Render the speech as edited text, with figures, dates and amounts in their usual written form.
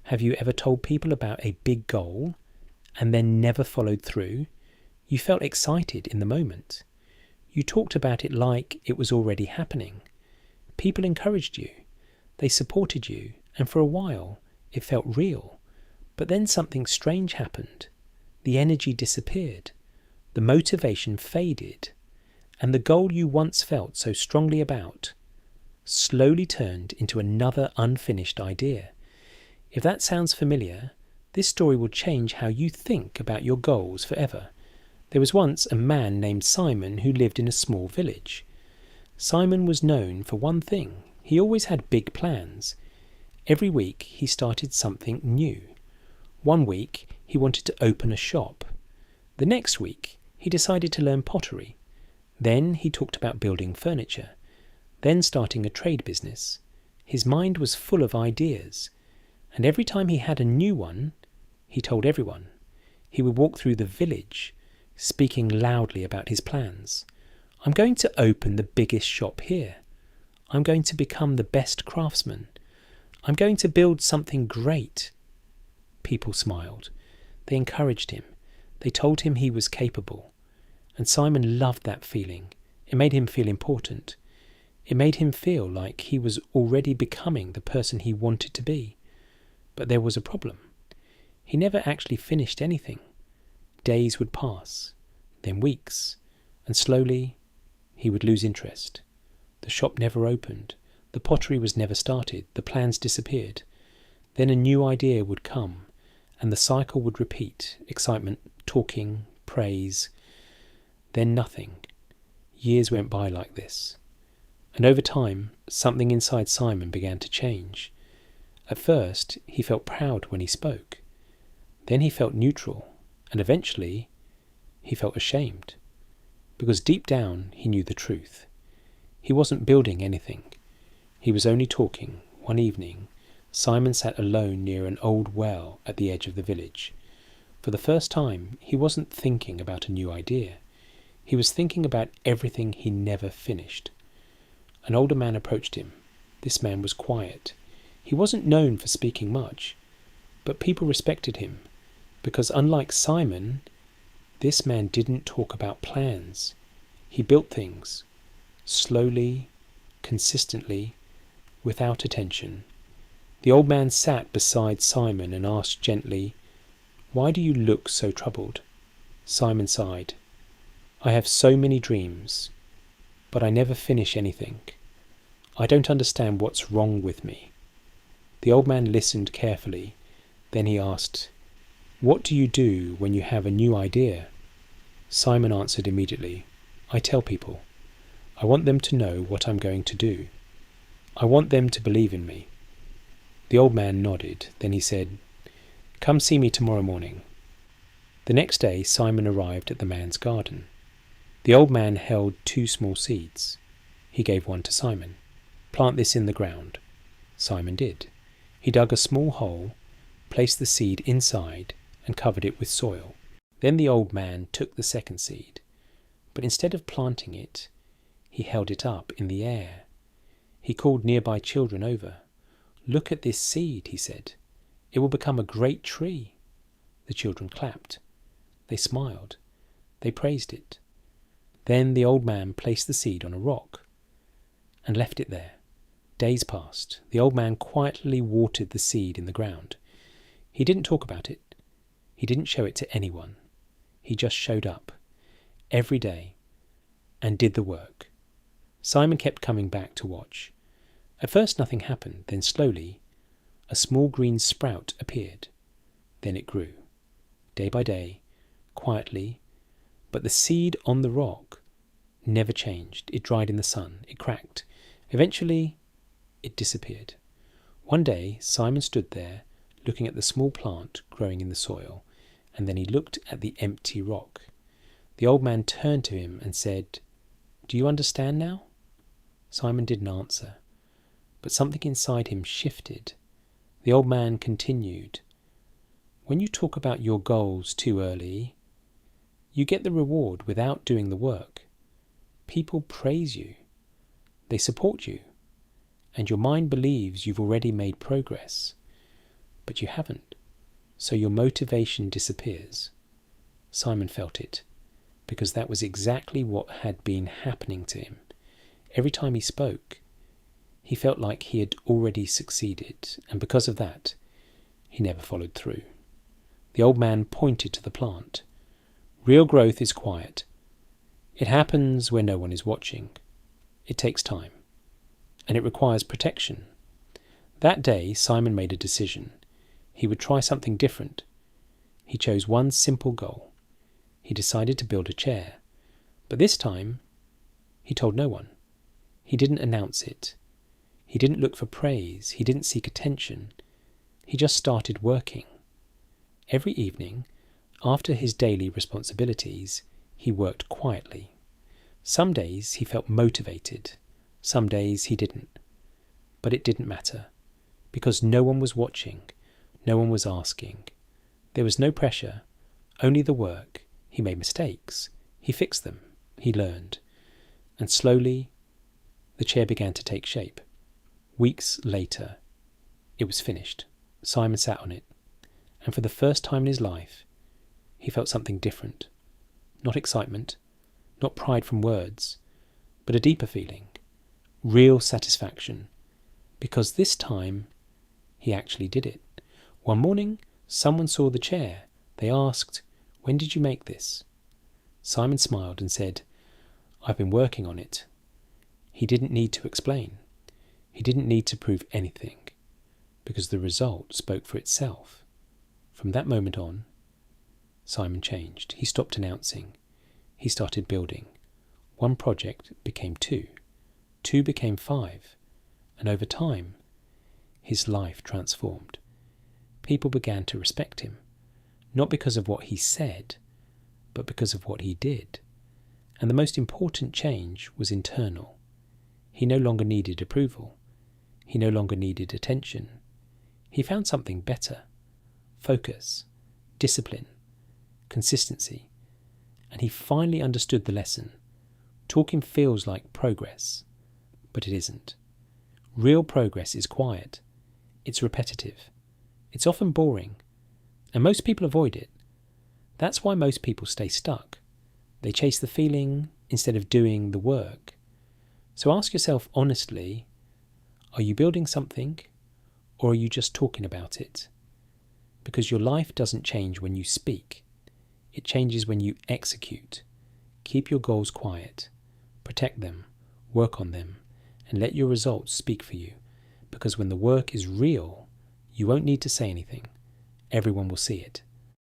Have you ever told people about a big goal and then never followed through? You felt excited in the moment. You talked about it like it was already happening. People encouraged you. They supported you, and for a while it felt real. But then something strange happened. The energy disappeared. The motivation faded. And the goal you once felt so strongly about slowly turned into another unfinished idea. If that sounds familiar, this story will change how you think about your goals forever. There was once a man named Simon who lived in a small village. Simon was known for one thing. He always had big plans. Every week he started something new. One week he wanted to open a shop. The next week he decided to learn pottery. Then he talked about building furniture. Then starting a trade business. His mind was full of ideas. And every time he had a new one, he told everyone. He would walk through the village, speaking loudly about his plans. I'm going to open the biggest shop here. I'm going to become the best craftsman. I'm going to build something great. People smiled. They encouraged him. They told him he was capable. And Simon loved that feeling. It made him feel important. It made him feel like he was already becoming the person he wanted to be. But there was a problem. He never actually finished anything. Days would pass, then weeks, and slowly he would lose interest. The shop never opened. The pottery was never started. The plans disappeared. Then a new idea would come, and the cycle would repeat. Excitement, talking, praise. Then nothing. Years went by like this. And over time, something inside Simon began to change. At first, he felt proud when he spoke. Then he felt neutral, and eventually, he felt ashamed. Because deep down, he knew the truth. He wasn't building anything. He was only talking. One evening, Simon sat alone near an old well at the edge of the village. For the first time, he wasn't thinking about a new idea. He was thinking about everything he never finished. An older man approached him. This man was quiet. He wasn't known for speaking much, but people respected him, because unlike Simon, this man didn't talk about plans. He built things, slowly, consistently, without attention. The old man sat beside Simon and asked gently, "Why do you look so troubled?" Simon sighed. "I have so many dreams, but I never finish anything. I don't understand what's wrong with me." The old man listened carefully. Then he asked, "What do you do when you have a new idea?" Simon answered immediately, "I tell people. I want them to know what I'm going to do. I want them to believe in me." The old man nodded. Then he said, "Come see me tomorrow morning." The next day, Simon arrived at the man's garden. The old man held 2 small seeds. He gave one to Simon. "Plant this in the ground." Simon did. He dug a small hole, placed the seed inside, and covered it with soil. Then the old man took the second seed, but instead of planting it, he held it up in the air. He called nearby children over. "Look at this seed," he said. "It will become a great tree." The children clapped. They smiled. They praised it. Then the old man placed the seed on a rock and left it there. Days passed. The old man quietly watered the seed in the ground. He didn't talk about it. He didn't show it to anyone. He just showed up every day and did the work. Simon kept coming back to watch. At first nothing happened. Then slowly a small green sprout appeared. Then it grew. Day by day, quietly, but the seed on the rock never changed. It dried in the sun. It cracked. Eventually, it disappeared. One day, Simon stood there, looking at the small plant growing in the soil, and then he looked at the empty rock. The old man turned to him and said, "Do you understand now?" Simon didn't answer, but something inside him shifted. The old man continued, "When you talk about your goals too early, you get the reward without doing the work. People praise you. They support you. And your mind believes you've already made progress. but you haven't. So your motivation disappears. Simon felt it, because that was exactly what had been happening to him. Every time he spoke, he felt like he had already succeeded, and because of that, he never followed through. The old man pointed to the plant. Real growth is quiet. It happens when no one is watching. It takes time, and it requires protection. That day, Simon made a decision. He would try something different. He chose one simple goal. He decided to build a chair. But this time, he told no one. He didn't announce it. He didn't look for praise. He didn't seek attention. He just started working. Every evening, after his daily responsibilities, he worked quietly. Some days he felt motivated. Some days he didn't. But it didn't matter, because no one was watching. No one was asking. There was no pressure, only the work. He made mistakes. He fixed them. He learned. And slowly, the chair began to take shape. Weeks later, it was finished. Simon sat on it, and for the first time in his life, he felt something different. Not excitement, not pride from words, but a deeper feeling, real satisfaction, because this time he actually did it. One morning, someone saw the chair. They asked, "When did you make this?" Simon smiled and said, "I've been working on it." He didn't need to explain. He didn't need to prove anything, because the result spoke for itself. From that moment on, Simon changed. He stopped announcing. He started building. One project became two. Two became five. And over time, his life transformed. People began to respect him, not because of what he said, but because of what he did. And the most important change was internal. He no longer needed approval. He no longer needed attention. He found something better: focus, discipline, consistency. And he finally understood the lesson. Talking feels like progress, but it isn't. Real progress is quiet. It's repetitive. It's often boring. And most people avoid it. That's why most people stay stuck. They chase the feeling instead of doing the work. So ask yourself honestly, are you building something, or are you just talking about it? Because your life doesn't change when you speak. It changes when you execute. Keep your goals quiet. Protect them. Work on them. And let your results speak for you. Because when the work is real, you won't need to say anything. Everyone will see it.